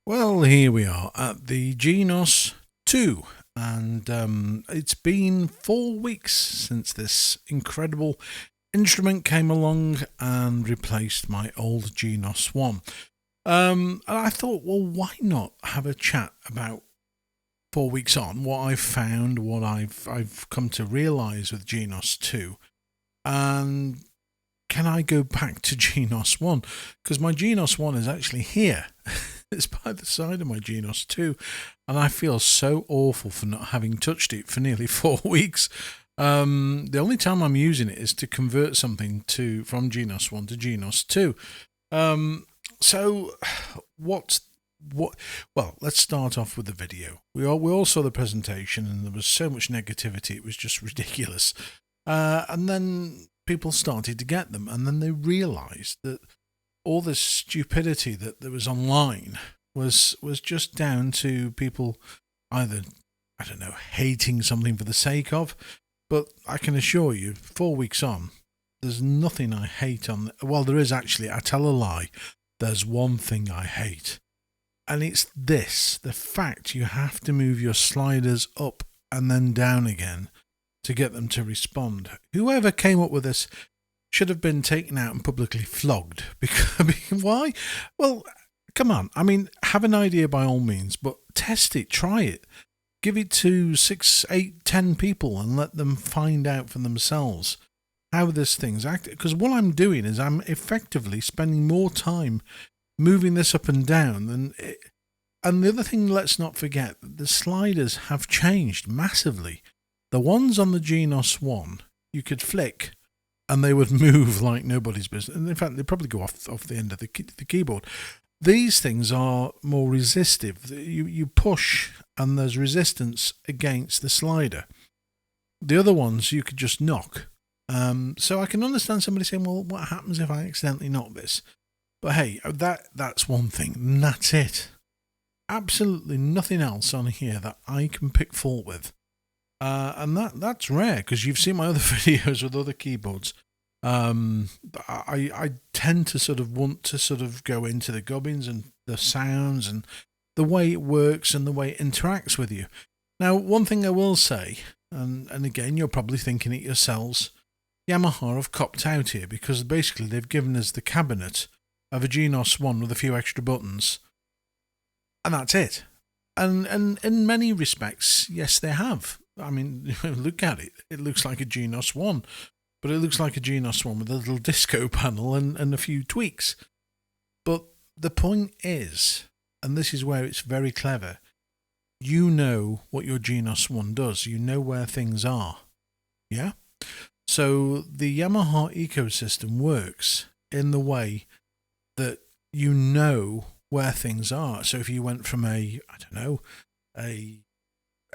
Well, here we are at the Genos 2, and it's been 4 weeks since this incredible instrument came along and replaced my old Genos 1. And I thought, well, why not have a chat about 4 weeks on what I've found, what I've come to realise with Genos 2, and can I go back to Genos 1? Because my Genos 1 is actually here. It's by the side of my Genos 2, and I feel so awful for not having touched it for nearly 4 weeks. The only time I'm using it is to convert something from Genos 1 to Genos 2. So what? Well, let's start off with the video. We all saw the presentation, and there was so much negativity; it was just ridiculous. And then people started to get them, and then they realised that all this stupidity that there was online was just down to people either, I don't know, hating something for the sake of. But I can assure you, 4 weeks on, there's nothing I hate on. Well, there is actually. I tell a lie. There's one thing I hate, and it's this: the fact you have to move your sliders up and then down again to get them to respond. Whoever came up with this should have been taken out and publicly flogged. Because why? Well, come on. I mean, have an idea by all means, but test it, try it. Give it to 6, 8, 10 people and let them find out for themselves how this thing's acting. Because what I'm doing is I'm effectively spending more time moving this up and down than it. And the other thing, let's not forget, the sliders have changed massively. The ones on the Genos 1, you could flick and they would move like nobody's business. And in fact, they'd probably go off the end of the keyboard. These things are more resistive. You push and there's resistance against the slider. The other ones you could just knock. So I can understand somebody saying, well, what happens if I accidentally knock this? But hey, that's one thing. And that's it. Absolutely nothing else on here that I can pick fault with. And that's rare, because you've seen my other videos with other keyboards. I tend to sort of want to sort of go into the gubbins and the sounds and the way it works and the way it interacts with you. Now, one thing I will say, and again, you're probably thinking it yourselves, Yamaha have copped out here, because basically they've given us the cabinet of a Genos 1 with a few extra buttons, and that's it. And in many respects, yes, they have. I mean, look at it. It looks like a Genos 1, but it looks like a Genos 1 with a little disco panel and a few tweaks. But the point is, and this is where it's very clever, you know what your Genos 1 does. You know where things are. Yeah? So the Yamaha ecosystem works in the way that you know where things are. So if you went from a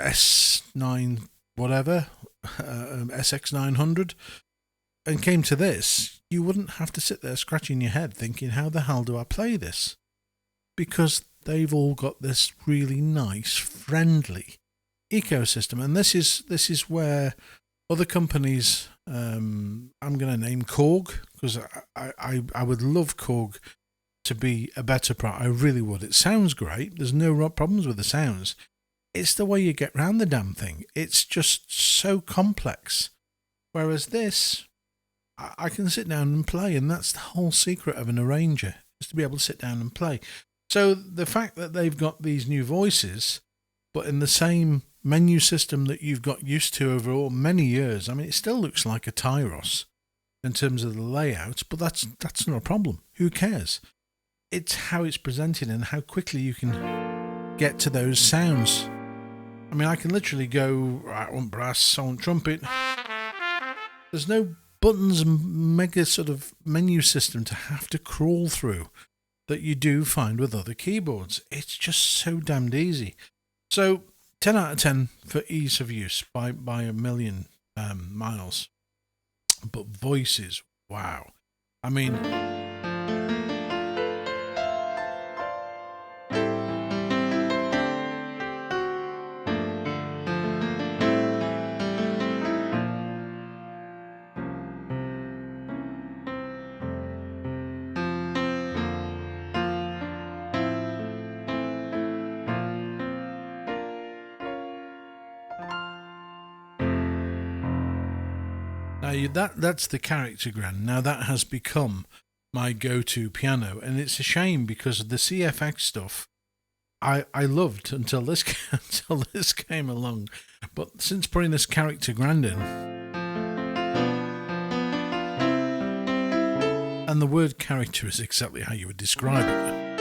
S9 whatever, SX900, and came to this, you wouldn't have to sit there scratching your head thinking, how the hell do I play this? Because they've all got this really nice, friendly ecosystem. And this is where other companies, I'm going to name Korg, because I would love Korg to be a better product. I really would. It sounds great. There's no problems with the sounds. It's the way you get around the damn thing. It's just so complex. Whereas this, I can sit down and play, and that's the whole secret of an arranger, is to be able to sit down and play. So the fact that they've got these new voices, but in the same menu system that you've got used to over all many years, I mean, it still looks like a Tyros in terms of the layout, but that's not a problem. Who cares? It's how it's presented and how quickly you can get to those sounds. I mean, I can literally go, I want brass, I want trumpet. There's no buttons and mega sort of menu system to have to crawl through that you do find with other keyboards. It's just so damned easy. So 10 out of 10 for ease of use by a million miles. But voices, wow. I mean, Now that's the character grand. Now that has become my go-to piano, and it's a shame because the CFX stuff I loved until this until this came along. But since putting this character grand in, and the word character is exactly how you would describe it.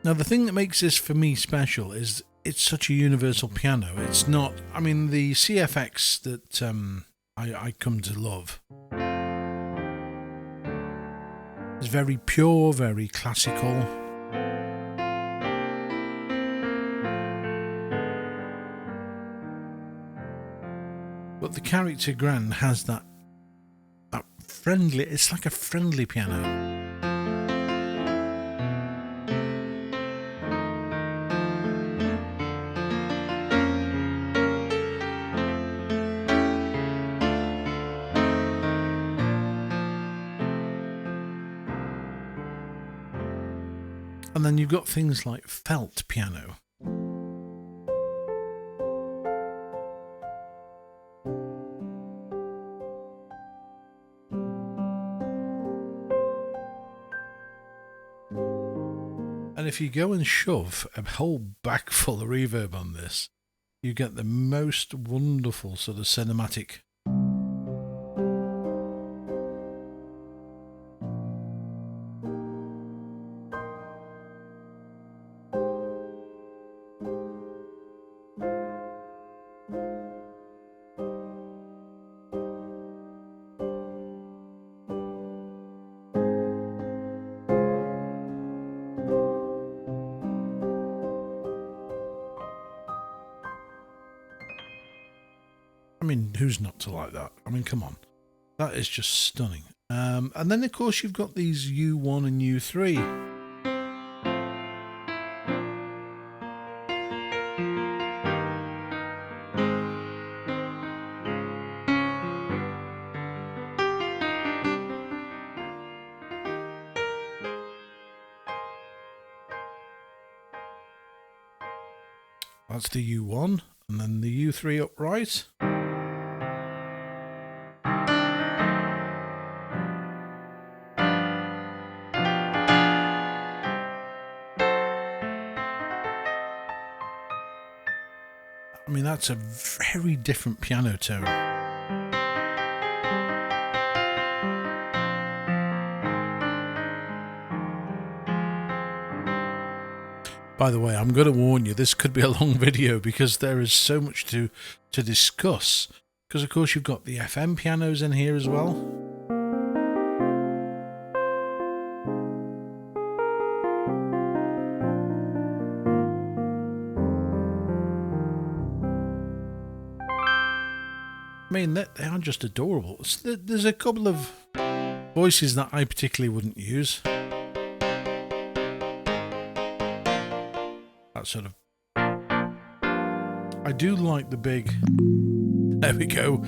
Now, the thing that makes this for me special is it's such a universal piano. It's not, I mean, the CFX that I come to love is very pure, very classical. But the character grand has that friendly, it's like a friendly piano. And then you've got things like felt piano. And if you go and shove a whole bag full of reverb on this, you get the most wonderful sort of cinematic. I mean, who's not to like that? I mean, come on. That is just stunning. And then, of course, you've got these U1 and U3. That's the U1, and then the U3 upright. I mean, that's a very different piano tone. By the way, I'm going to warn you, this could be a long video because there is so much to discuss. Because, of course, you've got the FM pianos in here as well. I mean, they are just adorable. There's a couple of voices that I particularly wouldn't use. That sort of... I do like the big... There we go.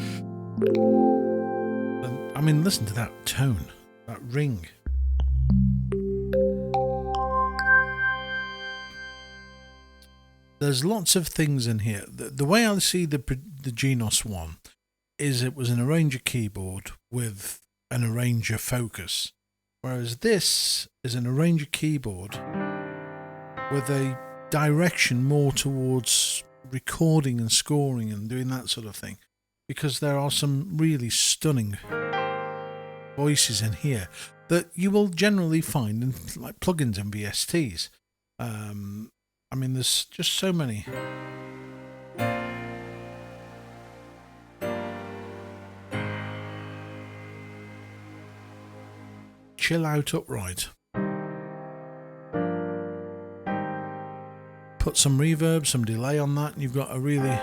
I mean, listen to that tone. That ring. There's lots of things in here. The way I see the Genos one is it was an arranger keyboard with an arranger focus, whereas this is an arranger keyboard with a direction more towards recording and scoring and doing that sort of thing, because there are some really stunning voices in here that you will generally find in like plugins and VSTs. I mean, there's just so many. Chill out upright. Put some reverb, some delay on that, and you've got a really...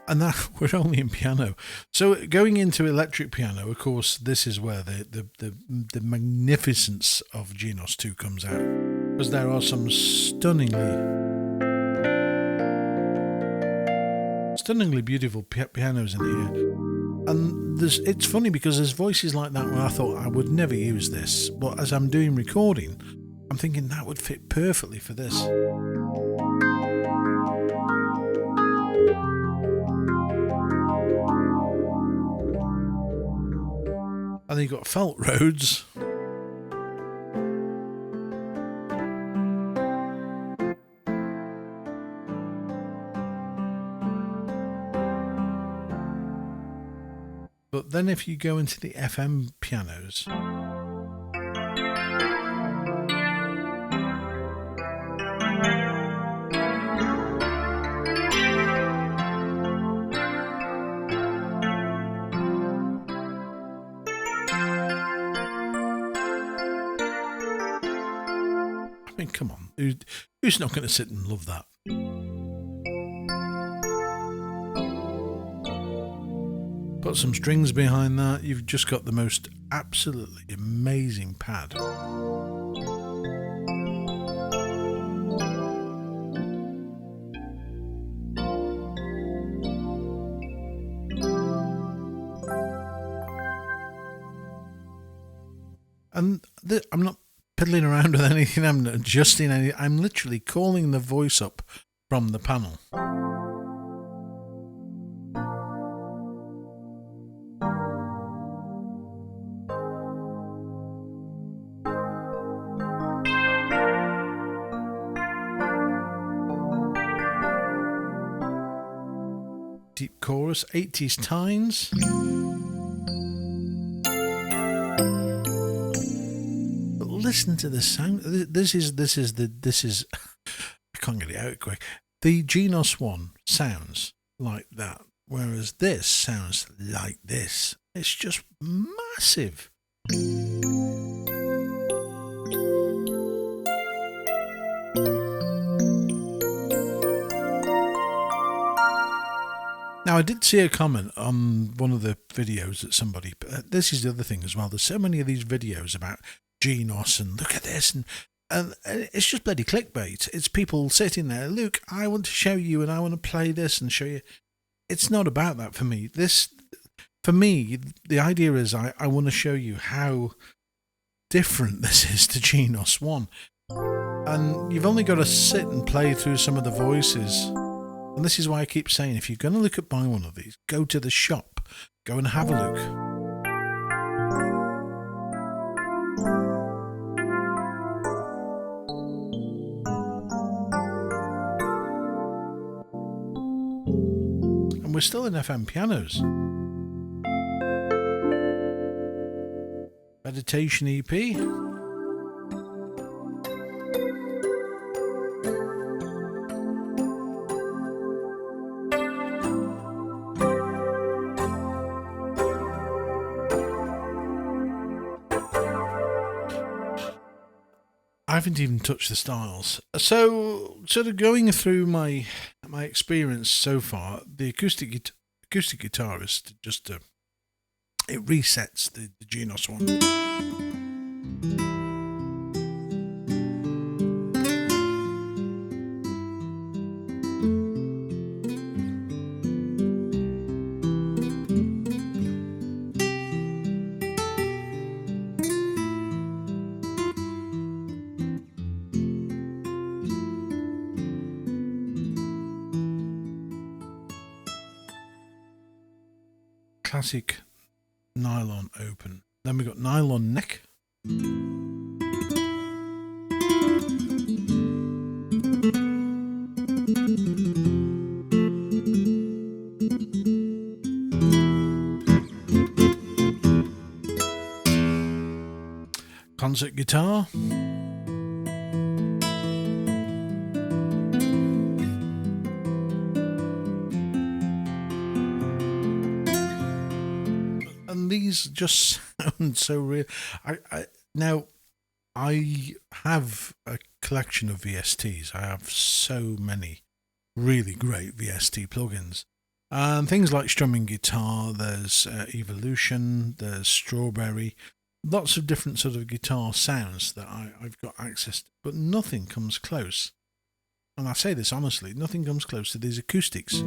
And that we're only in piano. So going into electric piano, of course, this is where the magnificence of Genos 2 comes out. Because there are some stunningly stunningly beautiful pianos in here. And it's funny because there's voices like that where I thought I would never use this, but as I'm doing recording, I'm thinking that would fit perfectly for this. And then you've got felt roads. But then if you go into the FM pianos, I mean, come on, who's not going to sit and love that? Put some strings behind that, you've just got the most absolutely amazing pad. And I'm not piddling around with anything, I'm not adjusting anything, I'm literally calling the voice up from the panel. Deep chorus, 80s tines. But listen to the sound. This is I can't get it out quick. The Genos one sounds like that, whereas this sounds like this. It's just massive. Now, I did see a comment on one of the videos that somebody... this is the other thing as well. There's so many of these videos about Genos and look at this. And it's just bloody clickbait. It's people sitting there, look, I want to show you and I want to play this and show you. It's not about that for me. For me, the idea is I want to show you how different this is to Genos 1. And you've only got to sit and play through some of the voices. And this is why I keep saying, if you're going to look at buying one of these, go to the shop, go and have a look. And we're still in FM pianos. Meditation EP. I haven't even touched the styles. So, sort of going through my experience so far, the acoustic guitarist just it resets the Genos one. Classic nylon open. Then we got nylon neck. Concert guitar. These just sound so real. Now, I have a collection of VSTs. I have so many really great VST plugins. And things like strumming guitar, there's Evolution, there's Strawberry, lots of different sort of guitar sounds that I've got access to, but nothing comes close. And I say this honestly, nothing comes close to these acoustics.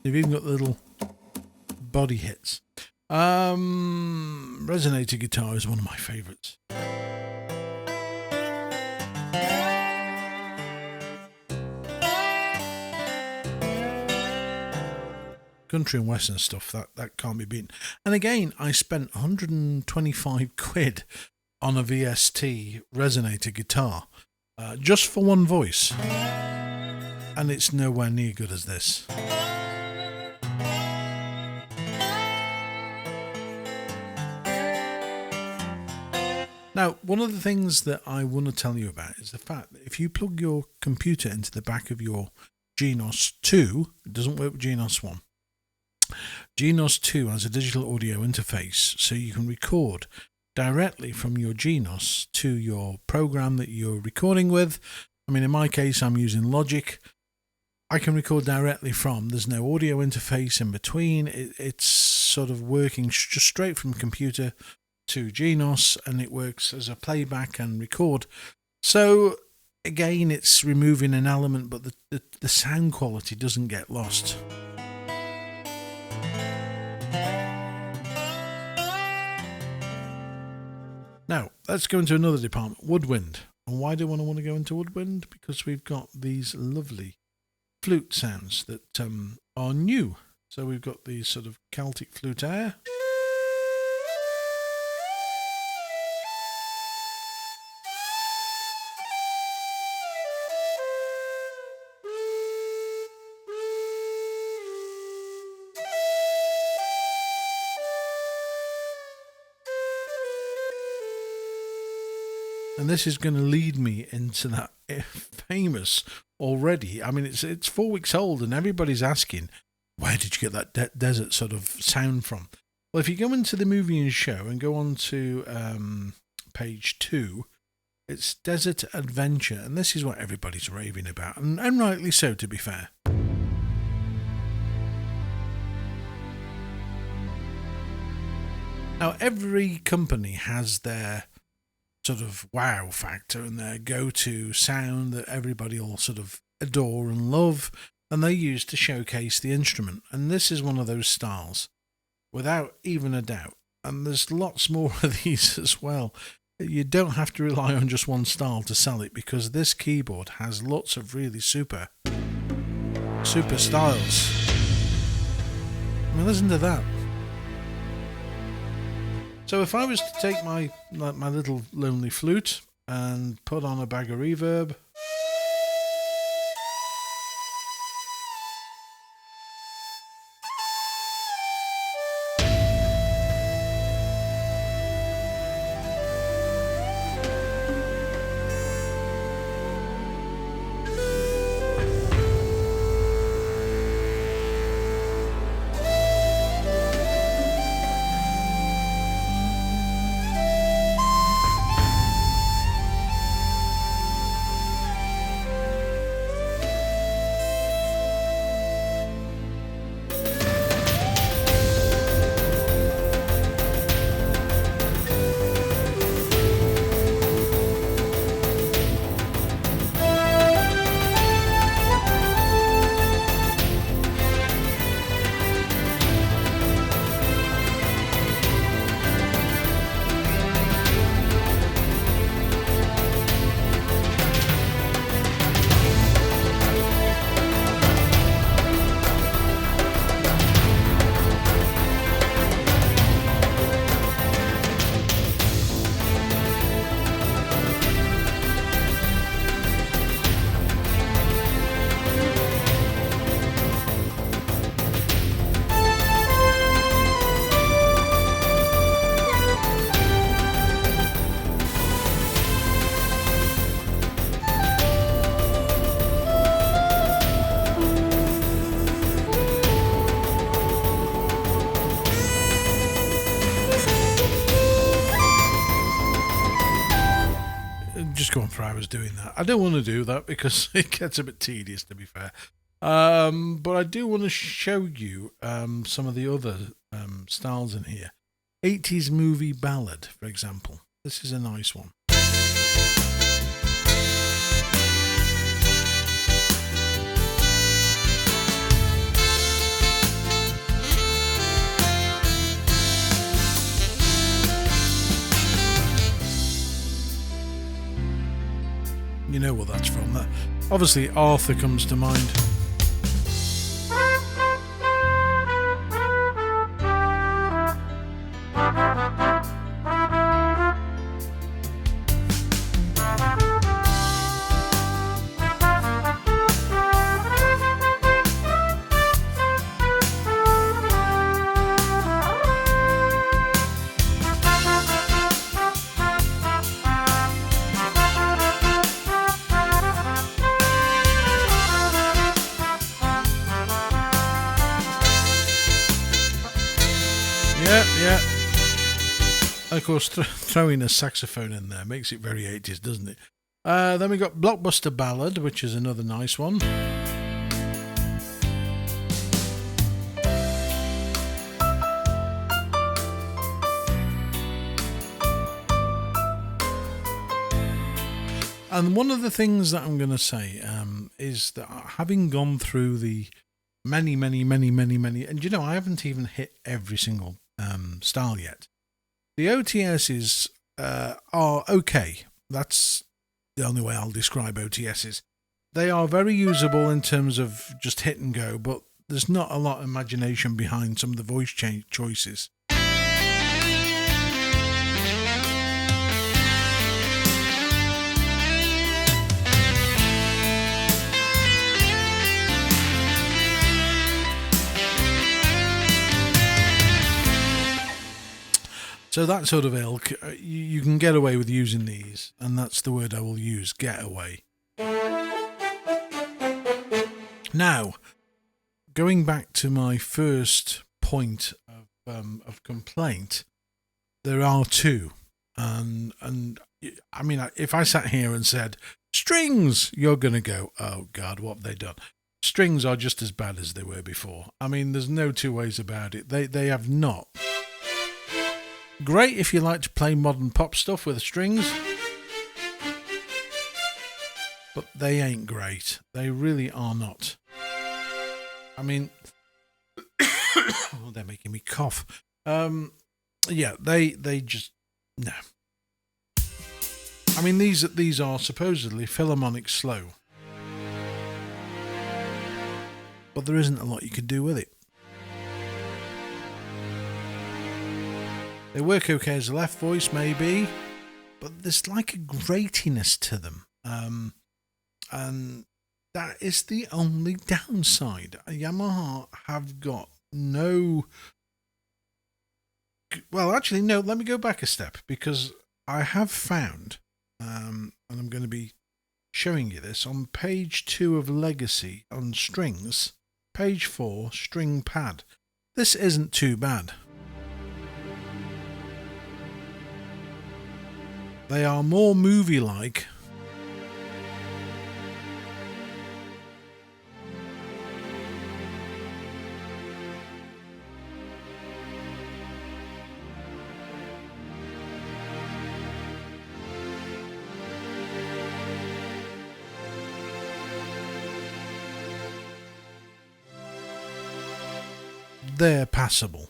They've even got the little body hits. Resonator guitar is one of my favourites. Country and western stuff, that can't be beaten. And again, I spent 125 quid on a VST resonator guitar just for one voice, and it's nowhere near good as this. Now, one of the things that I want to tell you about is the fact that if you plug your computer into the back of your Genos 2, it doesn't work with Genos 1. Genos 2 has a digital audio interface, so you can record directly from your Genos to your program that you're recording with. I mean, in my case, I'm using Logic. I can record directly from. There's no audio interface in between. It's sort of working just straight from computer to Genos, and it works as a playback and record. So again, it's removing an element, but the sound quality doesn't get lost. Now, let's go into another department, woodwind. And why do I want to go into woodwind? Because we've got these lovely flute sounds that are new. So we've got these sort of Celtic flute air. And this is going to lead me into that famous already. I mean, it's 4 weeks old, and everybody's asking, where did you get that desert sort of sound from? Well, if you go into the movie and show and go on to page 2, it's Desert Adventure, and this is what everybody's raving about, and rightly so, to be fair. Now, every company has their sort of wow factor and their go-to sound that everybody will sort of adore and love, and they use to showcase the instrument. And this is one of those styles, without even a doubt. And there's lots more of these as well. You don't have to rely on just one style to sell it, because this keyboard has lots of really super styles. I mean, listen to that. So if I was to take my little lonely flute and put on a bag of reverb, just go on for hours doing that. I don't want to do that because it gets a bit tedious, to be fair. But I do want to show you some of the other styles in here. 80s movie ballad, for example. This is a nice one. that's from. That obviously Arthur comes to mind. Yeah. Of course, throwing a saxophone in there makes it very 80s, doesn't it? Then we got Blockbuster Ballad, which is another nice one. And one of the things that I'm going to say is that having gone through the many, and you know, I haven't even hit every single style yet. The OTSs are okay. That's the only way I'll describe OTSs. They are very usable in terms of just hit and go, but there's not a lot of imagination behind some of the voice choices. So that sort of ilk, you can get away with using these, and that's the word I will use, get away. Now, going back to my first point of complaint, there are two, and I mean, if I sat here and said, strings, you're going to go, oh God, what have they done? Strings are just as bad as they were before. I mean, there's no two ways about it. They have not. Great if you like to play modern pop stuff with strings, but they ain't great. They really are not. I mean, they're making me cough. Yeah, they just no. I mean, these are supposedly Philharmonic slow, but there isn't a lot you can do with it. They work okay as a left voice, maybe, but there's like a gratiness to them. And that is the only downside. Yamaha have got no... Well, actually, no, let me go back a step, because I have found, and I'm going to be showing you this, on page 2 of Legacy on strings, page 4, string pad. This isn't too bad. They are more movie-like. They're passable.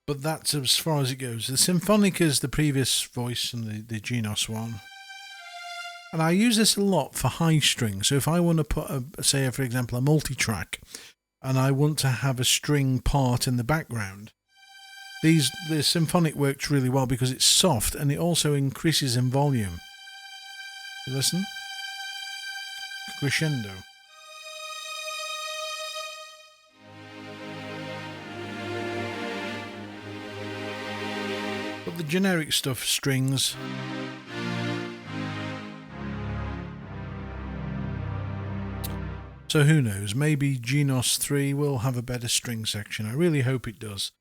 But that's as far as it goes. The Symphonic is the previous voice and the Genos one. And I use this a lot for high strings. So if I want to put, say, for example, a multi-track, and I want to have a string part in the background, the Symphonic works really well because it's soft and it also increases in volume. Listen. Crescendo. The generic stuff, strings. So who knows, maybe Genos 3 will have a better string section. I really hope it does.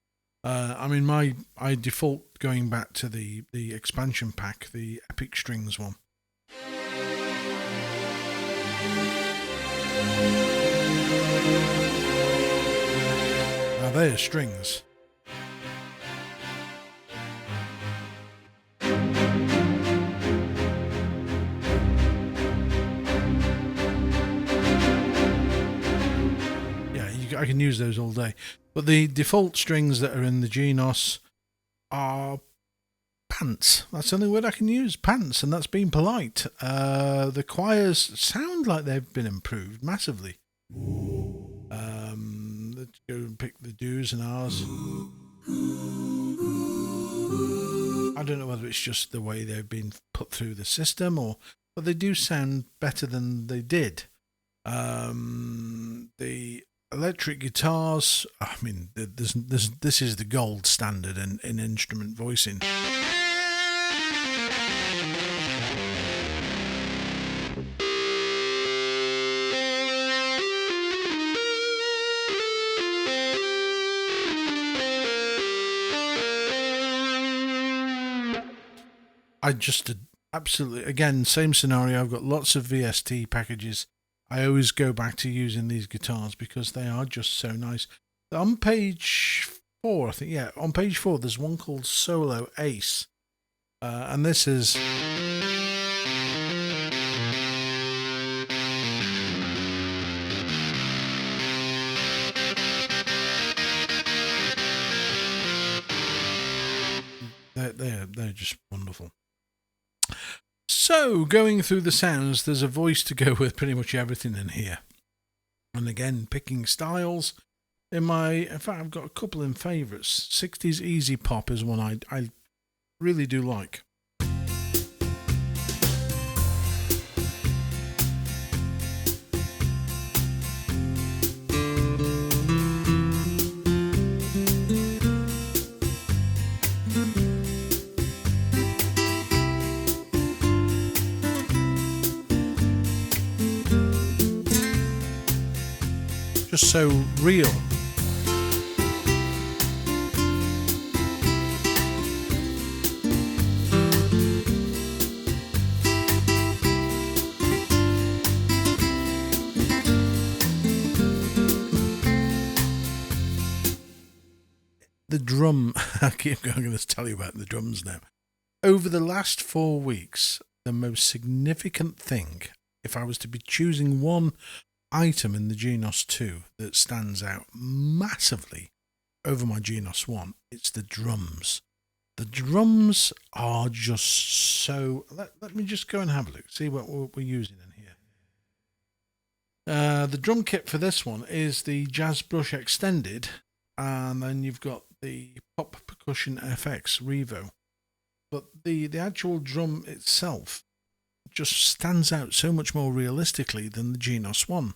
I mean, I default going back to the expansion pack, the Epic Strings one. Now there's strings. I can use those all day, but the default strings that are in the Genos are pants. That's the only word I can use, pants, and that's being polite. The choirs sound like they've been improved massively. Let's go and pick the do's and R's. I don't know whether it's just the way they've been put through the system, but they do sound better than they did. The electric guitars, I mean, this is the gold standard in instrument voicing. I just absolutely, again, same scenario. I've got lots of VST packages. I always go back to using these guitars because they are just so nice. On page 4, I think, yeah, on page 4, there's one called Solo Ace. And this is... They're just wonderful. So, going through the sounds, there's a voice to go with pretty much everything in here. And again, picking styles. In fact, I've got a couple in favourites. 60s Easy Pop is one I really do like. Just so real. The drum, I'm going to tell you about the drums now. Over the last 4 weeks, the most significant thing, if I was to be choosing one item in the Genos 2 that stands out massively over my Genos 1, it's the drums. The drums are just so... Let me just go and have a look, see what we're using in here. The drum kit for this one is the Jazz Brush Extended, and then you've got the Pop Percussion FX Revo. But the actual drum itself just stands out so much more realistically than the Genos 1.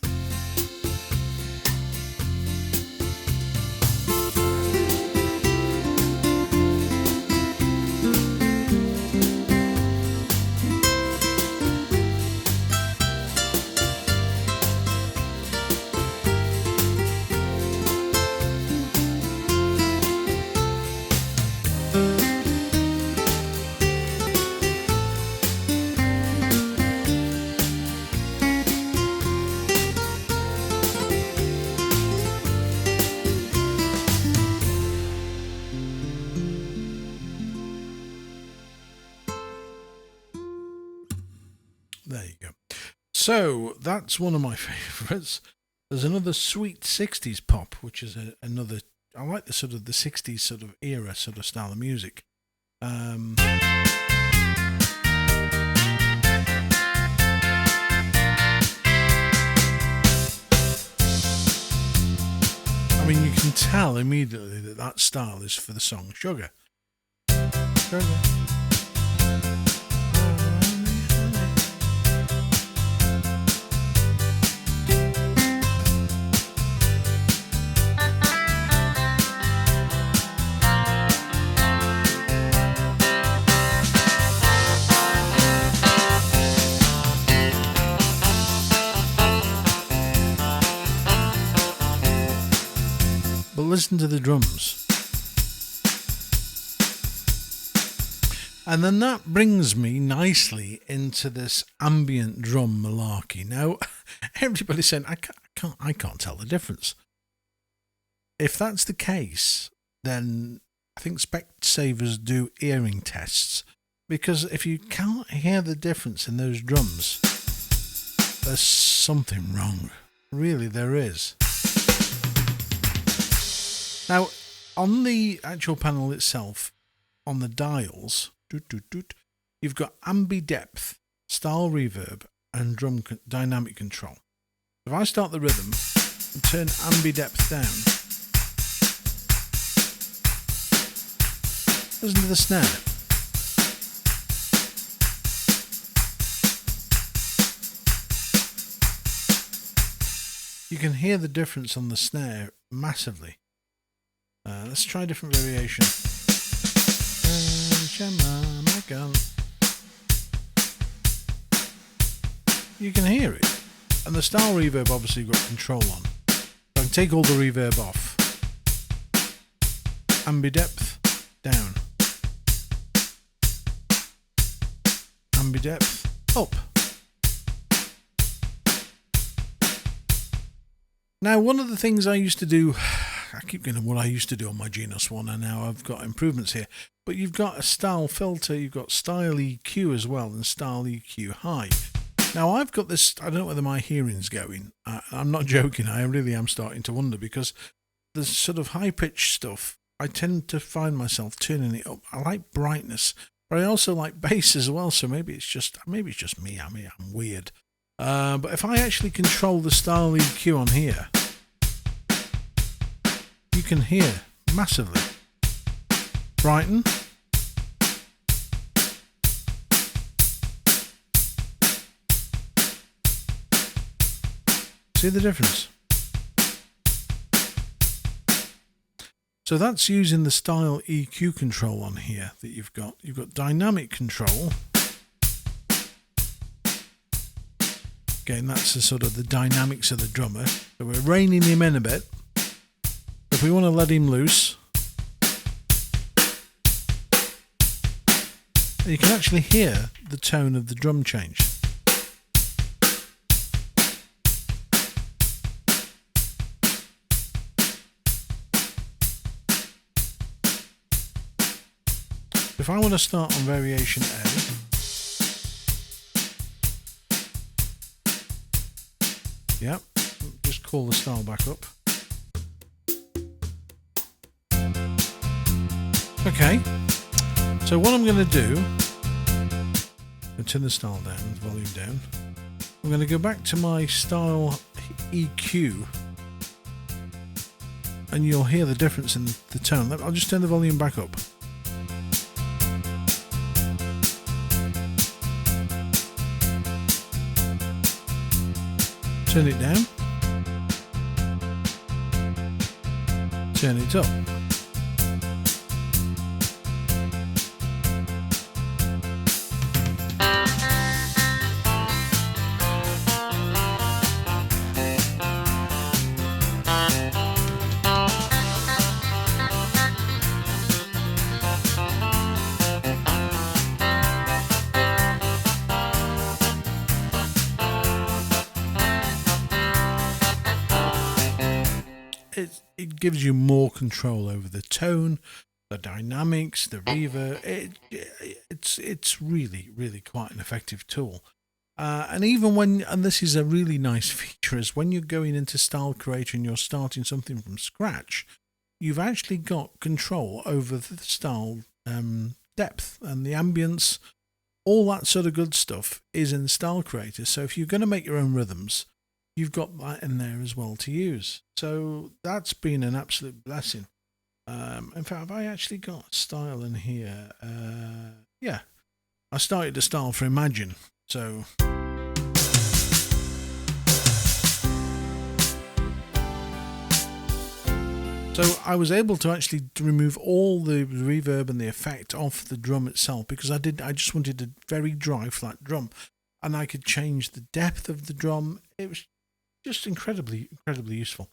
There you go. So that's one of my favourites. There's another Sweet 60s Pop, which is another... I like the sort of the 60s sort of era sort of style of music. I mean, you can tell immediately that style is for the song Sugar. Sugar. But listen to the drums. And then that brings me nicely into this ambient drum malarkey. Now, everybody's saying, I can't tell the difference. If that's the case, then I think Specsavers do earring tests. Because if you can't hear the difference in those drums, there's something wrong. Really, there is. Now, on the actual panel itself, on the dials, You've got ambi depth, style reverb, and drum dynamic control. If I start the rhythm and turn ambi depth down, listen to the snare. You can hear the difference on the snare massively. Let's try a different variation. You can hear it. And the style reverb obviously you've got control on. So I can take all the reverb off. Ambi depth, down. Ambi depth, up. Now, one of the things I used to do, I keep getting what I used to do on my Genos one, and now I've got improvements here. But you've got a style filter, you've got style EQ as well, and style EQ high. Now, I've got this, I don't know whether my hearing's going. I'm not joking, I really am starting to wonder, because the sort of high-pitched stuff, I tend to find myself turning it up. I like brightness, but I also like bass as well, so maybe it's just me, I'm weird. But if I actually control the style EQ on here, you can hear massively. Brighten. See the difference? So that's using the style EQ control on here that you've got. You've got dynamic control. Again, that's the sort of the dynamics of the drummer. So we're reining him in a bit. If we want to let him loose, you can actually hear the tone of the drum change. If I want to start on variation A, yep, just call the style back up. Okay, so what I'm going to do, I'll turn the style down, the volume down. I'm going to go back to my style EQ, and you'll hear the difference in the tone. I'll just turn the volume back up. Turn it down. Turn it up. It gives you more control over the tone, the dynamics, the reverb. It's really quite an effective tool. And even when, and this is a really nice feature, is when you're going into Style Creator and you're starting something from scratch, you've actually got control over the style depth and the ambience. All that sort of good stuff is in Style Creator. So if you're going to make your own rhythms, you've got that in there as well to use. So that's been an absolute blessing. In fact, have I actually got style in here? Yeah, I started to style for Imagine. So I was able to actually remove all the reverb and the effect off the drum itself, because I just wanted a very dry, flat drum, and I could change the depth of the drum. It was just incredibly useful.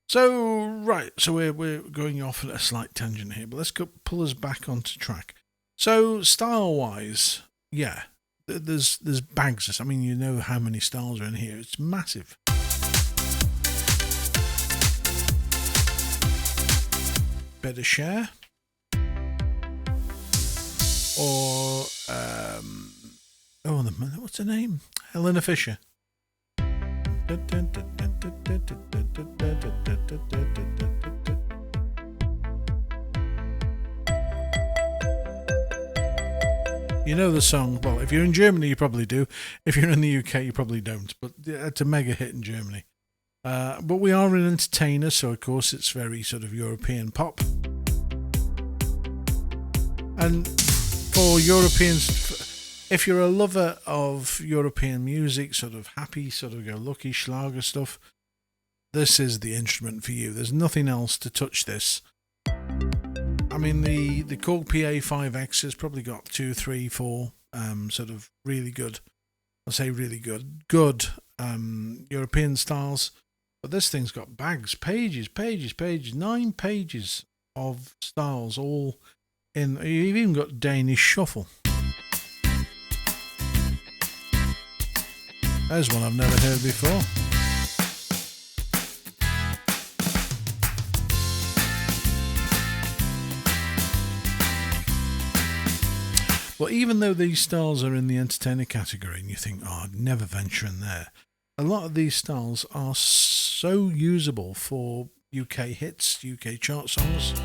So right, so we're going off at a slight tangent here, but let's pull us back onto track. So style wise, yeah, there's bags. I mean, you know how many styles are in here. It's massive. Better Share, or what's her name? Helena Fisher. You know the song. Well, if you're in Germany, you probably do. If you're in the UK, you probably don't. But it's a mega hit in Germany. But we are an entertainer, so of course it's very sort of European pop. And for Europeans, if you're a lover of European music, sort of happy, sort of go-lucky Schlager stuff, this is the instrument for you. There's nothing else to touch this. I mean, the Korg PA5X has probably got 2, 3, 4 sort of really good, I'll say really good European styles. But this thing's got bags, pages, 9 pages of styles all in. You've even got Danish shuffle. There's one I've never heard before. Well, even though these styles are in the entertainer category and you think, oh, I'd never venture in there, a lot of these styles are so usable for UK hits, UK chart songs.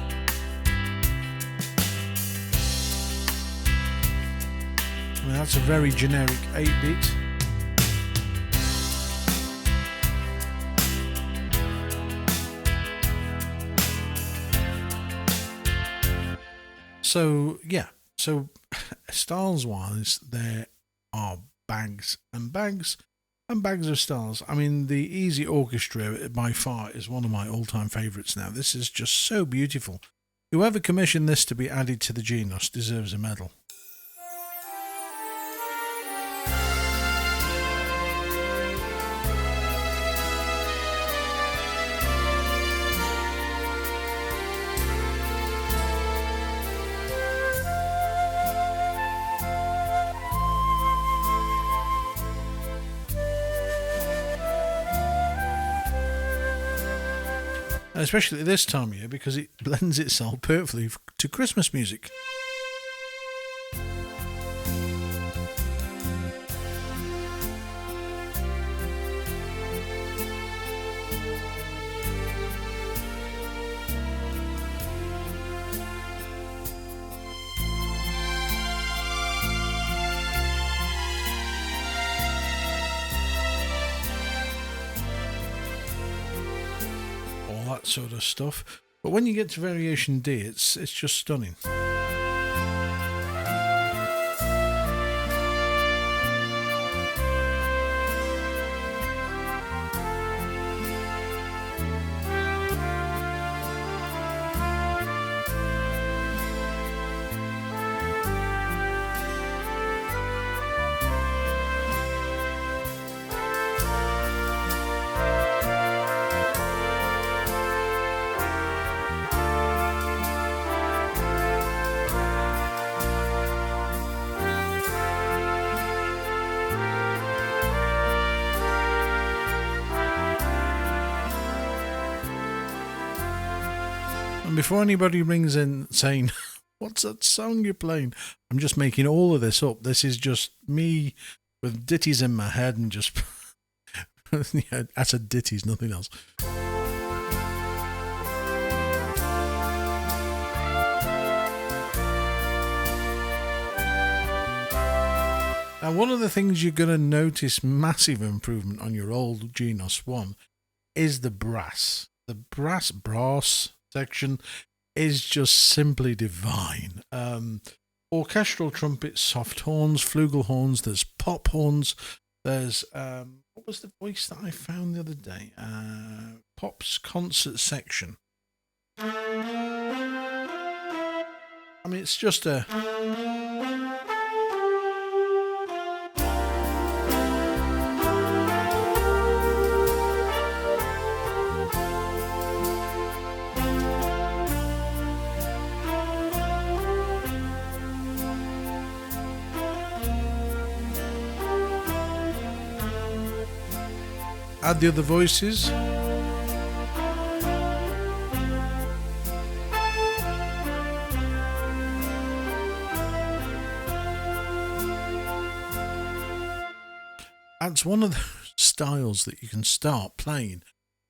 I mean, that's a very generic 8-beat. So, yeah. So, styles-wise, there are bags and bags and bags of styles. I mean, the Easy Orchestra, by far, is one of my all-time favourites now. This is just so beautiful. Whoever commissioned this to be added to the Genos deserves a medal. Especially at this time of year, because it blends itself perfectly to Christmas music. Sort of stuff, but when you get to variation D, it's just stunning. Before anybody rings in saying, what's that song you're playing? I'm just making all of this up. This is just me with ditties in my head and just... yeah, I said ditties, nothing else. Now, one of the things you're going to notice massive improvement on your old Genos 1 is the brass. The brass section is just simply divine. Orchestral trumpets, soft horns, flugelhorns, there's pop horns, there's what was the voice that I found the other day? Pop's concert section. I mean, it's just a... Add the other voices. That's one of the styles that you can start playing,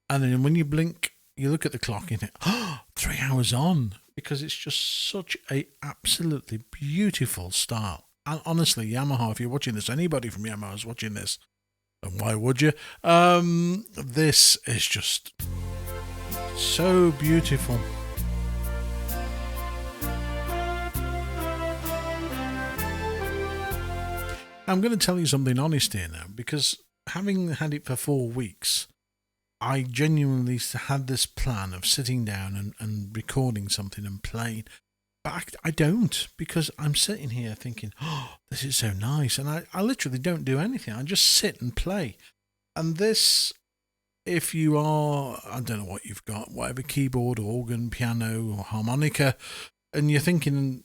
and then when you blink, you look at the clock and think, oh, 3 hours on, because it's just such a absolutely beautiful style. honestly, Yamaha, if you're watching this, anybody from Yamaha is watching this, and why would you? This is just so beautiful. I'm going to tell you something honest here now, because having had it for 4 weeks, I genuinely had this plan of sitting down and recording something and playing. But I don't, because I'm sitting here thinking, oh, this is so nice. And I literally don't do anything. I just sit and play. And this, if you are, I don't know what you've got, whatever, keyboard, organ, piano, or harmonica, and you're thinking,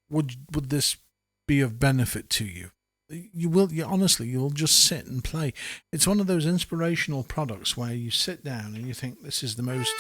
would this be of benefit to you? Honestly, you'll just sit and play. It's one of those inspirational products where you sit down and you think, this is the most...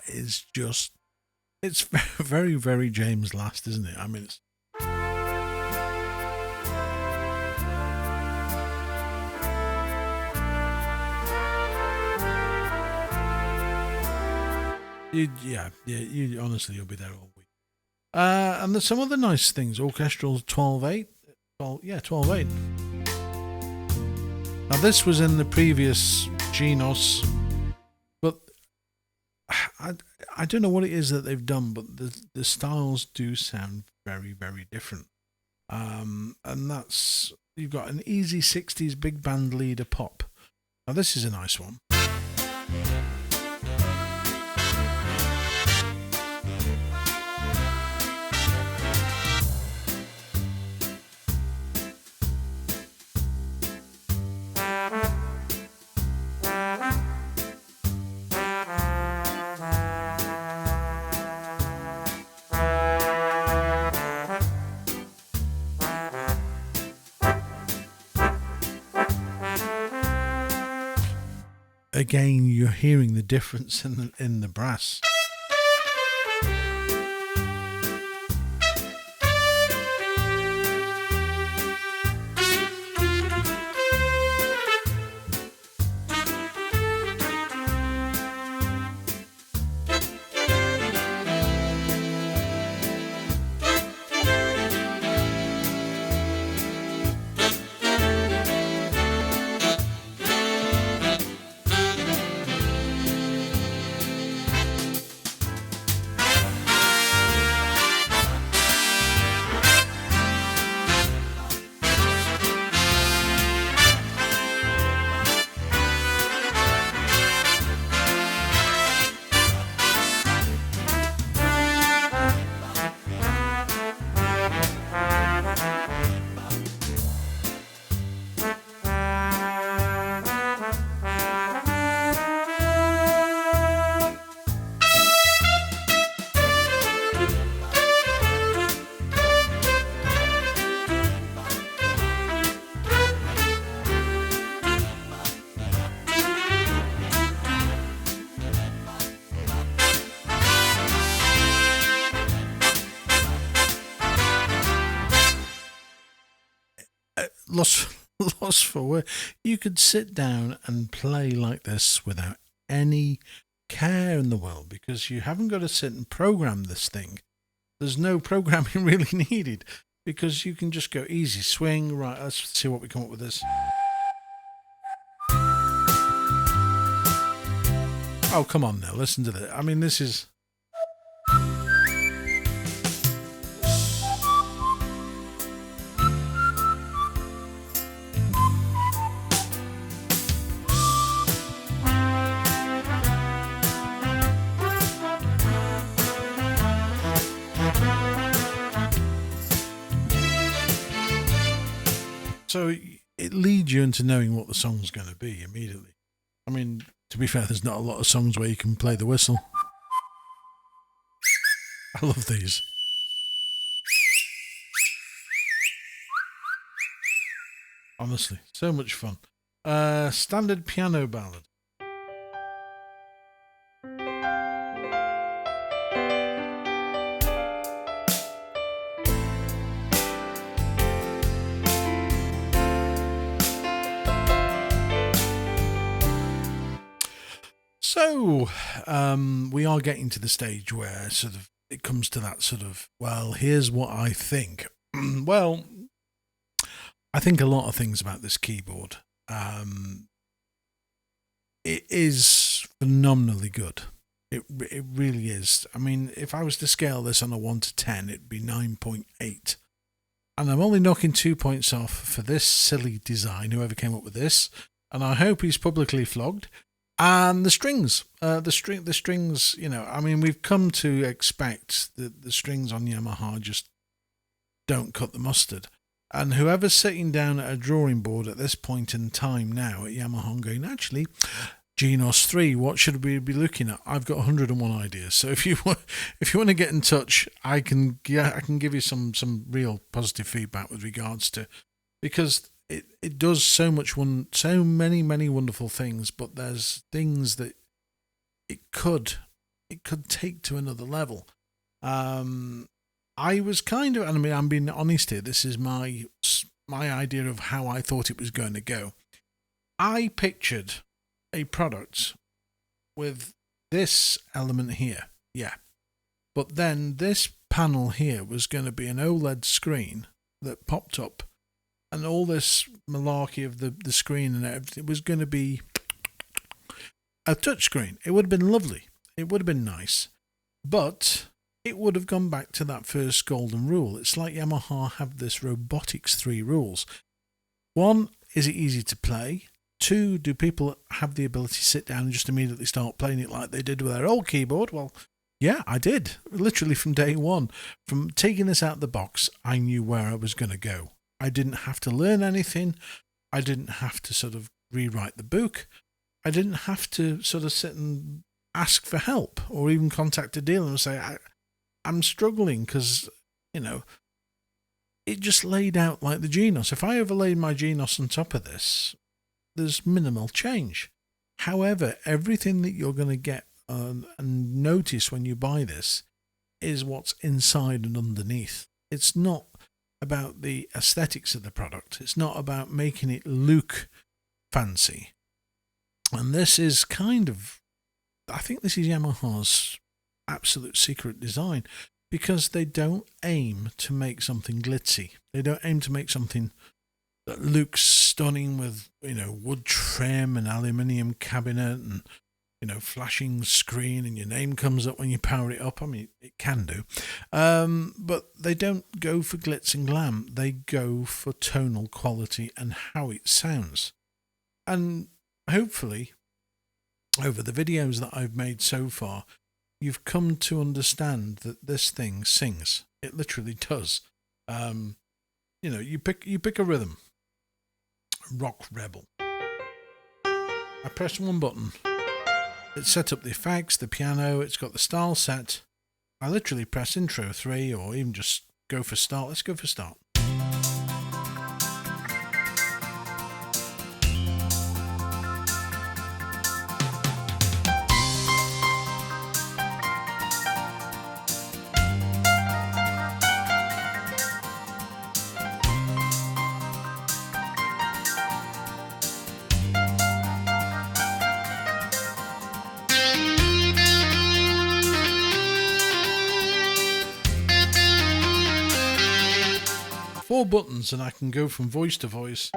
Is just, it's very, very James Last, isn't it? I mean, it's you honestly, you'll be there all week. And there's some other nice things. Orchestral 12/8, 12/8. Now this was in the previous Genos, but I don't know what it is that they've done, but the styles do sound very, very different. And that's, you've got an easy 60s big band leader pop. Now this is a nice one. Again, you're hearing the difference in the brass. Lost for words. You could sit down and play like this without any care in the world, because you haven't got to sit and program this thing. There's no programming really needed, because you can just go easy swing. Right, let's see what we come up with this. Oh, come on now, listen to that. I mean, this is... So it leads you into knowing what the song's going to be immediately. I mean, to be fair, there's not a lot of songs where you can play the whistle. I love these. Honestly, so much fun. Standard piano ballad. So, we are getting to the stage where sort of it comes to that sort of, well, here's what I think. Well, I think a lot of things about this keyboard. It is phenomenally good. It really is. I mean, if I was to scale this on a 1 to 10, it'd be 9.8. And I'm only knocking 2 points off for this silly design, whoever came up with this. And I hope he's publicly flogged. And the strings, the strings, you know, I mean, we've come to expect that the strings on Yamaha just don't cut the mustard. And whoever's sitting down at a drawing board at this point in time now at Yamaha and going, actually, Genos 3, what should we be looking at? I've got 101 ideas. So if you want to get in touch, I can give you some real positive feedback with regards to, because it does so many wonderful things, but there's things that it could take to another level. I was kind of, and I mean, I'm being honest here. This is my idea of how I thought it was going to go. I pictured a product with this element here, yeah, but then this panel here was going to be an OLED screen that popped up. And all this malarkey of the screen and everything, it was going to be a touch screen. It would have been lovely. It would have been nice. But it would have gone back to that first golden rule. It's like Yamaha have this robotics 3 rules. 1, is it easy to play? 2, do people have the ability to sit down and just immediately start playing it like they did with their old keyboard? Well, yeah, I did. Literally from day one. From taking this out of the box, I knew where I was going to go. I didn't have to learn anything. I didn't have to sort of rewrite the book. I didn't have to sort of sit and ask for help or even contact a dealer and say, I'm struggling because, you know, it just laid out like the Genos. If I overlaid my Genos on top of this, there's minimal change. However, everything that you're going to get and notice when you buy this is what's inside and underneath. It's not about the aesthetics of the product. It's not about making it look fancy. And this is kind of, I think this is Yamaha's absolute secret design, because they don't aim to make something glitzy. They don't aim to make something that looks stunning with, you know, wood trim and aluminium cabinet and, you know, flashing screen and your name comes up when you power it up. I mean, it can do. But they don't go for glitz and glam. They go for tonal quality and how it sounds. And hopefully, over the videos that I've made so far, you've come to understand that this thing sings. It literally does. You know, you pick a rhythm. Rock Rebel. I press one button. It set up the effects, the piano, it's got the style set. I literally press intro 3 or even just go for start. Let's go for start. 4 buttons and I can go from voice to voice.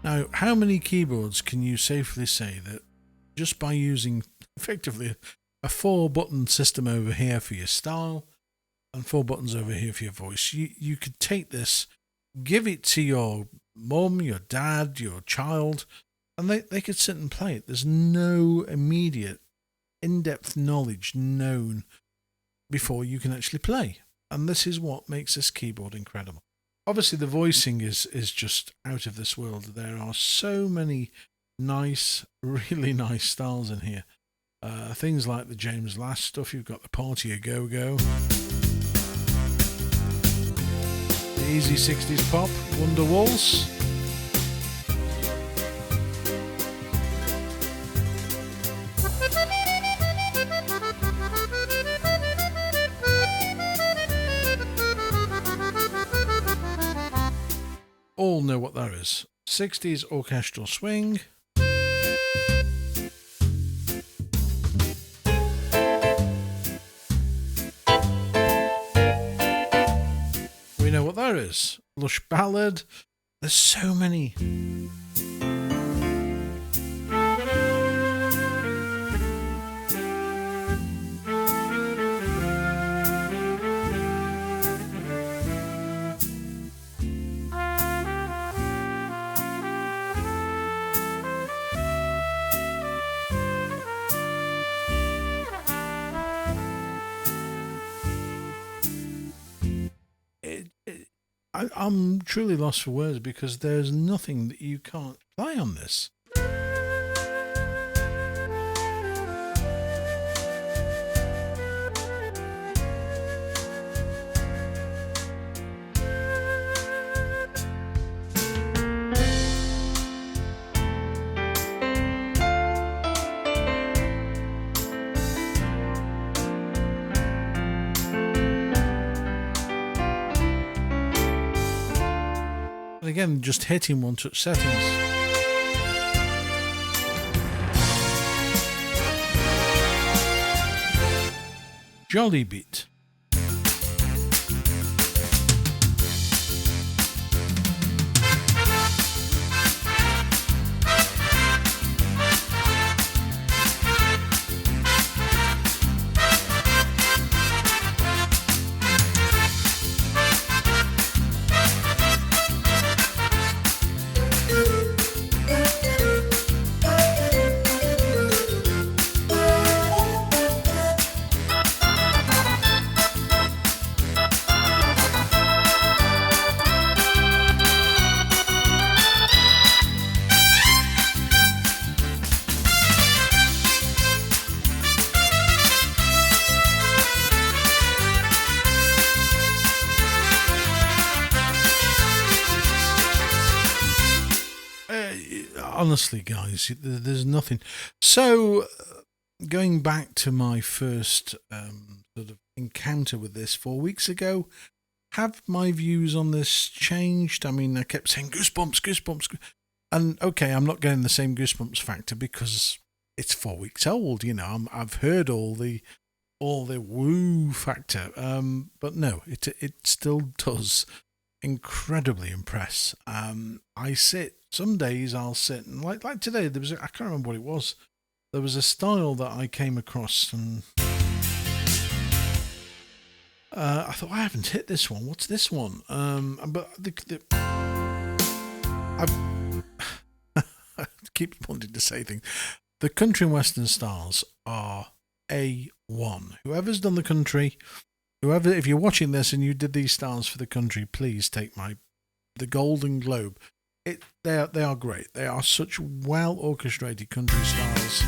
Now, how many keyboards can you safely say that just by using effectively a 4-button system over here for your style and 4 buttons over here for your voice. You could take this, give it to your mum, your dad, your child, and they could sit and play it. There's no immediate in-depth knowledge known before you can actually play. And this is what makes this keyboard incredible. Obviously, the voicing is just out of this world. There are so many nice, really nice styles in here. Things like the James Last stuff. You've got the Party A Go-Go, the Easy 60s Pop, Wonder Waltz. All know what that is. 60s orchestral swing. We know what that is. Lush ballad. There's so many. I'm truly lost for words because there's nothing that you can't play on this. And again, just hitting one-touch settings. Jolly beat. Honestly, guys, there's nothing. So, going back to my first sort of encounter with this 4 weeks ago, have my views on this changed? I mean, I kept saying goosebumps, and okay, I'm not getting the same goosebumps factor because it's 4 weeks old. You know, I've heard all the woo factor, but no, it still does incredibly impress. Some days I'll sit and like today I can't remember what it was. There was a style that I came across and I thought I haven't hit this one. What's this one? But I keep wanting to say things. The country and western styles are A1. Whoever's done the country, if you're watching this and you did these styles for the country, please take the Golden Globe. They are great. They are such well orchestrated country styles.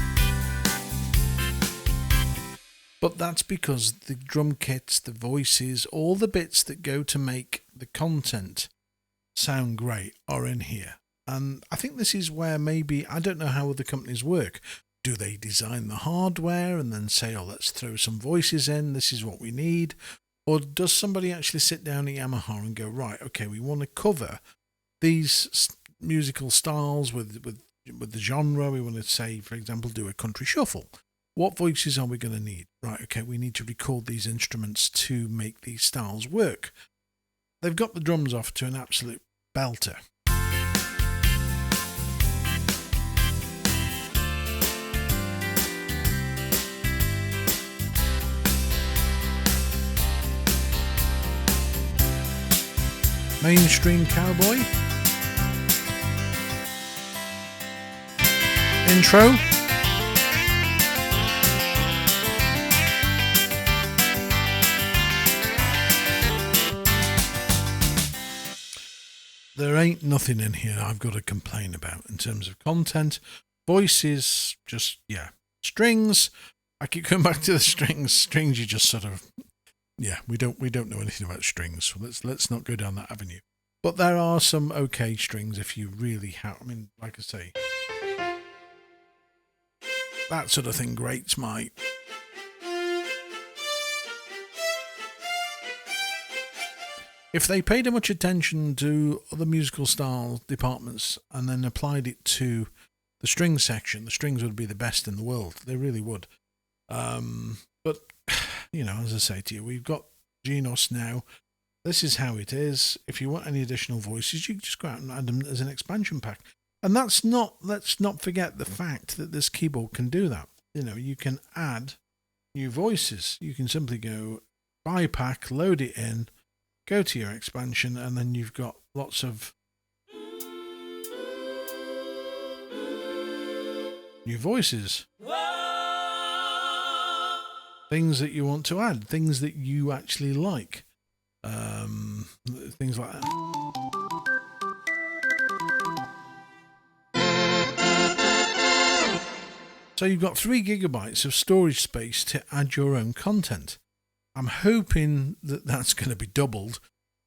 But that's because the drum kits, the voices, all the bits that go to make the content sound great are in here. And I think this is where maybe, I don't know how other companies work. Do they design the hardware and then say, oh, let's throw some voices in, this is what we need? Or does somebody actually sit down at Yamaha and go, right, okay, we want to cover these musical styles with the genre. We want to say, for example, do a country shuffle. What voices are we going to need? Right, okay, we need to record these instruments to make these styles work. They've got the drums off to an absolute belter. Mainstream Cowboy. Intro. There ain't nothing in here I've got to complain about in terms of content. Voices, just, yeah. Strings, I keep coming back to the strings. Strings, you just sort of, yeah, we don't know anything about strings, so let's not go down that avenue. But there are some okay strings if you really have, I mean, like I say, that sort of thing grates my... If they paid much attention to other musical style departments and then applied it to the string section, the strings would be the best in the world. They really would. But, you know, as I say to you, we've got Genos now. This is how it is. If you want any additional voices, you can just go out and add them as an expansion pack. And let's not forget the fact that this keyboard can do that. You know, you can add new voices. You can simply go buy pack, load it in, go to your expansion, and then you've got lots of new voices. Things that you want to add, things that you actually like. Things like that. So you've got 3 gigabytes of storage space to add your own content. I'm hoping that that's going to be doubled,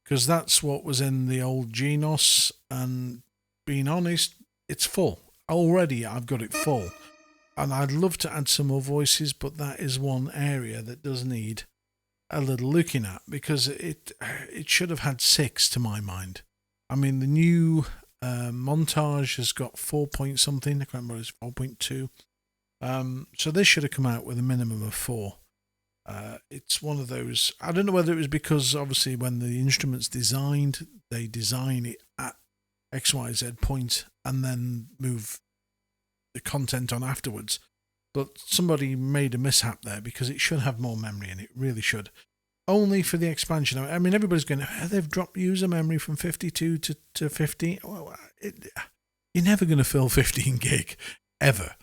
because that's what was in the old Genos, and being honest, it's full. Already I've got it full, and I'd love to add some more voices, but that is one area that does need a little looking at, because it should have had 6 to my mind. I mean, the new montage has got 4 point something, I can't remember, it's 4.2. So this should have come out with a minimum of 4. It's one of those, I don't know whether it was because obviously when the instrument's designed, they design it at XYZ point and then move the content on afterwards. But somebody made a mishap there, because it should have more memory in it, really should. Only for the expansion. I mean, everybody's going, they've dropped user memory from 52 to 50. Well, you're never going to fill 15 gig, ever.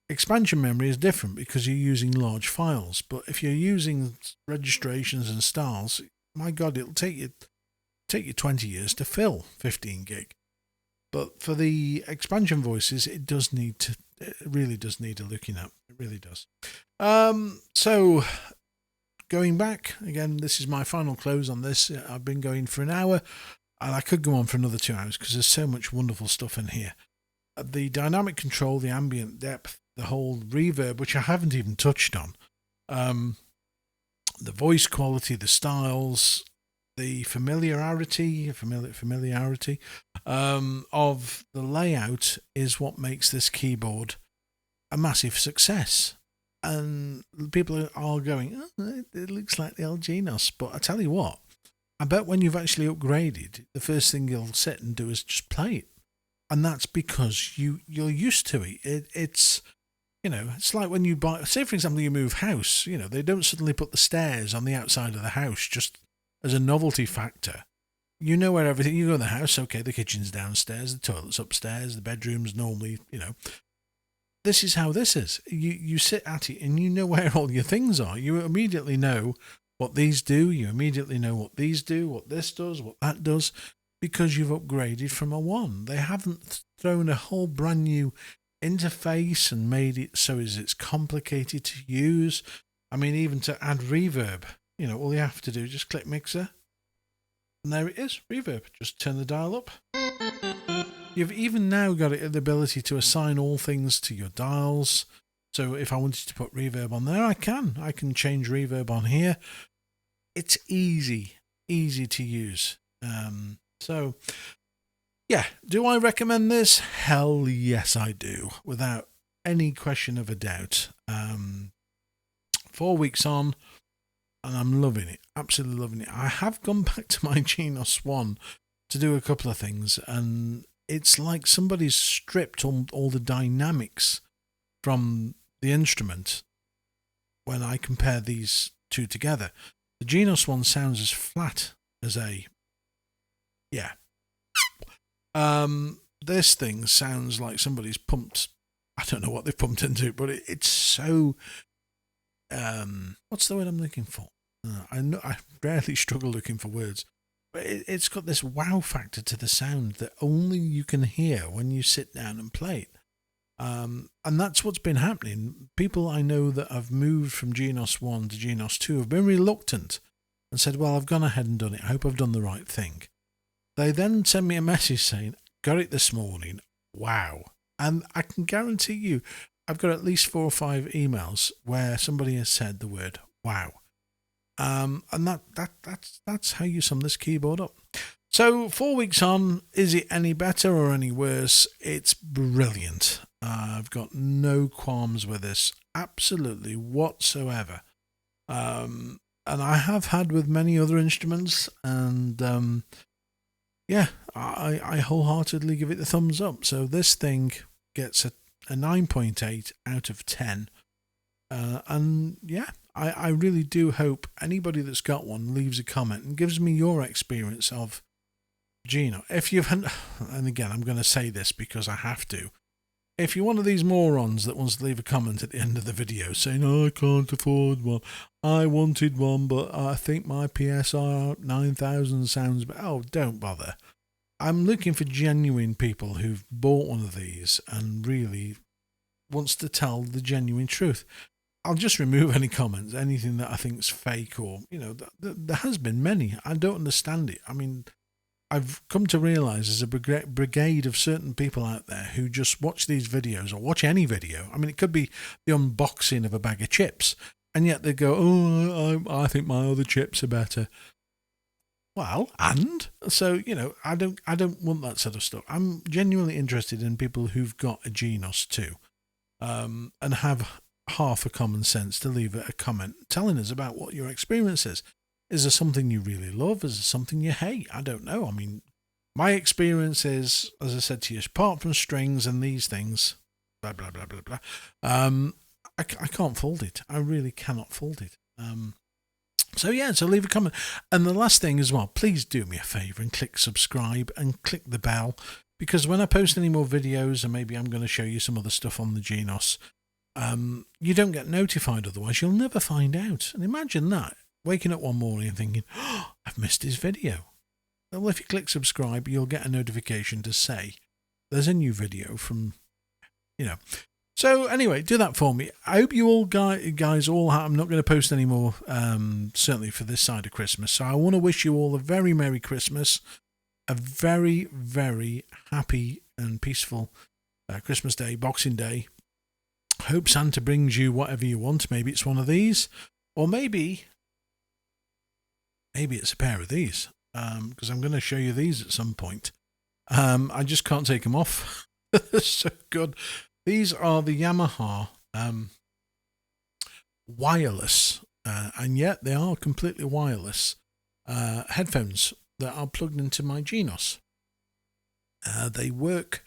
Expansion memory is different because you're using large files, but if you're using registrations and styles, my God, it'll take you 20 years to fill 15 gig. But for the expansion voices, it really does need a looking at. It really does. So going back again, this is my final close on this. I've been going for an hour, and I could go on for another 2 hours because there's so much wonderful stuff in here. The dynamic control, the ambient depth, the whole reverb, which I haven't even touched on, the voice quality, the styles, the familiarity of the layout is what makes this keyboard a massive success. And people are going, oh, it looks like the old Genos. But I tell you what, I bet when you've actually upgraded, the first thing you'll sit and do is just play it. And that's because you're used to it. It's, you know, it's like when you buy, say for example, you move house, you know, they don't suddenly put the stairs on the outside of the house just as a novelty factor. You know where everything, you go in the house, okay, the kitchen's downstairs, the toilet's upstairs, the bedroom's normally, you know. This is how this is. You sit at it and you know where all your things are. You immediately know what these do. You immediately know what these do, what this does, what that does, because you've upgraded from a 1. They haven't thrown a whole brand new interface and made it so as it's complicated to use. I mean, even to add reverb, you know, all you have to do is just click mixer, and there it is, reverb. Just turn the dial up. You've even now got the ability to assign all things to your dials. So if I wanted to put reverb on there, I can change reverb on here. It's easy to use. So yeah, do I recommend this? Hell yes, I do, without any question of a doubt. 4 weeks on, and I'm loving it, absolutely loving it. I have gone back to my Genos 1 to do a couple of things, and it's like somebody's stripped all the dynamics from the instrument when I compare these two together. The Genos one sounds as flat as a Yeah. This thing sounds like somebody's pumped. I don't know what they've pumped into it, but it's so. What's the word I'm looking for? I know I rarely struggle looking for words, but it's got this wow factor to the sound that only you can hear when you sit down and play it. And that's what's been happening. People I know that have moved from Genos 1 to Genos 2 have been reluctant and said, well, I've gone ahead and done it. I hope I've done the right thing. They then send me a message saying, got it this morning. Wow. And I can guarantee you, I've got at least 4 or 5 emails where somebody has said the word wow. And that's how you sum this keyboard up. So 4 weeks on, is it any better or any worse? It's brilliant. I've got no qualms with this, absolutely whatsoever. And I have had with many other instruments, and yeah, I wholeheartedly give it the thumbs up. So this thing gets a 9.8 out of 10. And yeah, I really do hope anybody that's got one leaves a comment and gives me your experience of Genos. If you've, and again, I'm going to say this because I have to. If you're one of these morons that wants to leave a comment at the end of the video saying, oh, I can't afford one, I wanted one, but I think my PSR 9000 sounds better. Oh, don't bother. I'm looking for genuine people who've bought one of these and really wants to tell the genuine truth. I'll just remove any comments, anything that I think is fake, or, you know, there has been many. I don't understand it. I mean, I've come to realise there's a brigade of certain people out there who just watch these videos, or watch any video. I mean, it could be the unboxing of a bag of chips, and yet they go, oh, I think my other chips are better. Well, and so, you know, I don't want that sort of stuff. I'm genuinely interested in people who've got a Genos too, and have half a common sense to leave a comment telling us about what your experience is. Is there something you really love? Is there something you hate? I don't know. I mean, my experience is, as I said to you, apart from strings and these things, blah, blah, blah, blah, blah, I can't fault it. I really cannot fault it. So yeah, so leave a comment. And the last thing as well, please do me a favour and click subscribe and click the bell, because when I post any more videos, and maybe I'm going to show you some other stuff on the Genos, you don't get notified, otherwise you'll never find out. And imagine that, waking up one morning and thinking, oh, I've missed his video. Well, if you click subscribe, you'll get a notification to say there's a new video from, you know. So anyway, do that for me. I hope you all guys all I'm not going to post any more, certainly for this side of Christmas. So I want to wish you all a very Merry Christmas, a very, very happy and peaceful Christmas Day, Boxing Day. Hope Santa brings you whatever you want. Maybe it's one of these, or maybe it's a pair of these, because I'm going to show you these at some point. I just can't take them off. They're so good. These are the Yamaha wireless, and yet they are completely wireless headphones that are plugged into my Genos. They work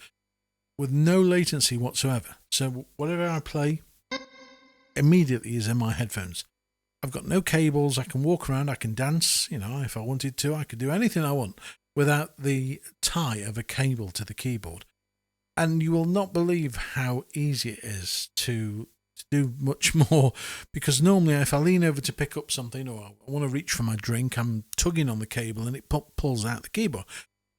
with no latency whatsoever. So whatever I play immediately is in my headphones. I've got no cables. I can walk around. I can dance. You know, if I wanted to, I could do anything I want without the tie of a cable to the keyboard. And you will not believe how easy it is to do much more, because normally if I lean over to pick up something, or I want to reach for my drink, I'm tugging on the cable and it pulls out the keyboard.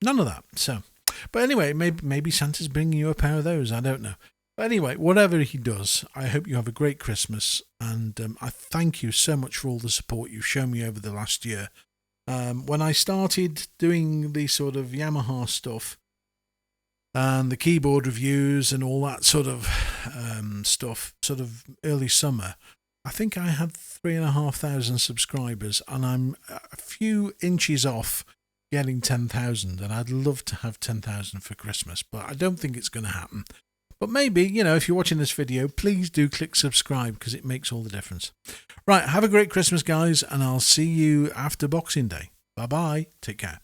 None of that. So, but anyway, maybe Santa's bringing you a pair of those. I don't know. But anyway, whatever he does, I hope you have a great Christmas, and I thank you so much for all the support you've shown me over the last year. When I started doing the sort of Yamaha stuff and the keyboard reviews and all that sort of stuff, sort of early summer, I think I had 3,500 subscribers, and I'm a few inches off getting 10,000, and I'd love to have 10,000 for Christmas, but I don't think it's going to happen. But maybe, you know, if you're watching this video, please do click subscribe, because it makes all the difference. Right, have a great Christmas, guys, and I'll see you after Boxing Day. Bye-bye. Take care.